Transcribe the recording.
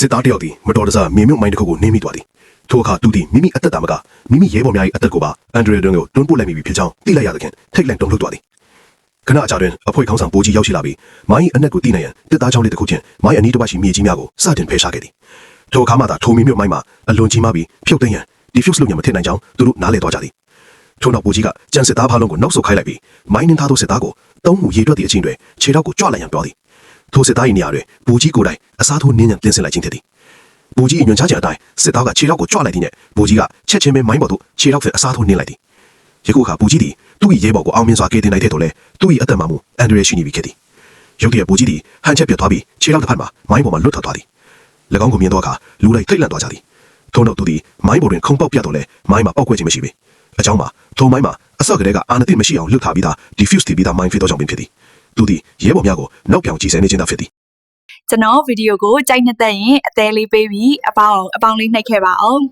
စစ်သားတယောက်ဒီမတော်တဆမြေမြုပ်မိုင်းတစ်ခုကိုနင်းမိသွားသည်ထိုအခါသူသည်မိမိအသက်တာမကမိမိရဲဘော်များ၏အသက်ကိုပါအန်ဒရီတွင်ကိုတွန်းပို့လိုက်မိပြီဖြစ်ကြောင်းသိလိုက်ရသဖြင့်ထိတ်လန့်တုန်လှုပ်သွားသည်ခဏအကြာတွင်အဖွဲ့ခေါင်းဆောင်ပိုးကြီးရောက်ရှိလာပြီးမိုင်း၏အနက်ကိုတိနိုင်ရန်တစ်သားချောင်းလေးတစ်ခုချင်းမိုင်းအနီးတစ်ဝိုက်ရှိမြေကြီးများကိုစတင်ဖယ်ရှားခဲ့သည်ထိုအခါမှသာထိုမြေမြုပ်မိုင်းမှာအလွန်ကြီးမားပြီးဖြုတ်သိမ်းရန်ဒီဖျုတ်လို့ညမထင်နိုင်ကြောင်းသူတို့နားလည်သွားကြသည်ထို့နောက်ပိုးကြီးကကြံစစ်သားဖားလုံးကိုနောက်ဆုတ်ခိုင်းလိုက်ပြီးမိုင်းနှင်းသားသောစစ်သားကိုသုံးမှုရေတွက်သည့်အချိန်တွင်ခြေထောက်ကိုကြွလိုက်ရန်ပြောသည်ထိုစစ်သား၏နေရာတွင်ပိုးကြီးကိုယ်တိုင်အစားထိုးနင်းရန်ပြင်ဆင်လိုက်ခြင်းဖြစ်သည်ဘူကြီးညွှန်ကြားချက်အတိုင်းစစ်သားကခြေထောက်ကိုကြွလိုက်သည်နှင့်ဘူကြီးကချက်ချင်းပဲမိုင်းပေါ်သို့ခြေထောက်ဖြင့်အစားထိုးနင်းလိုက်သည်ယခုအခါဘူကြီးသည်သူ့၏ရဲဘော်ကိုအောင်မြင်စွာကယ်တင်နိုင်တဲ့တော့လေသူ့၏အသက်မှမူအန်ဒရီရှိနေပြီဖြစ်သည်ရုတ်တရက်ဘူကြီးသည်ဟန်ချက်ပြတ်သွားပြီးခြေထောက်တစ်ဖက်မှမိုင်းပေါ်မှလွတ်ထွက်သွားသည်၎င်းကိုမြင်တော့အခါလူလိုက်ထိတ်လန့်သွားကြသည်ထို့နောက်သူသည်မိုင်းပေါ်တွင်ခုန်ပေါက်ပြတ်တော့လေမိုင်းမှာပောက်ကွဲခြင်းမရှိပေအကြောင်းမှာထိုမိုင်းမှာအဆော့ကလေးကအာဏာသိမရှိအောင်လှုပ်ထားပြီးသား diffuse ပြီးသားမိုင်းဖြစ်သောကြောင့်ပင်ဖြစ်သည်သူသည်ရဲဘော်များကိုနောက်ပြောင်ကြည့်ဆဲနေခြင်းသာဖြစ်သည်ကျွန်တော်ဗီဒီယိုကိုကြိုက်နှစ်သက်ရင်အသေးလေးပေးပြီးအပေါင်းလေးနှိပ်ခဲ့ပါအောင်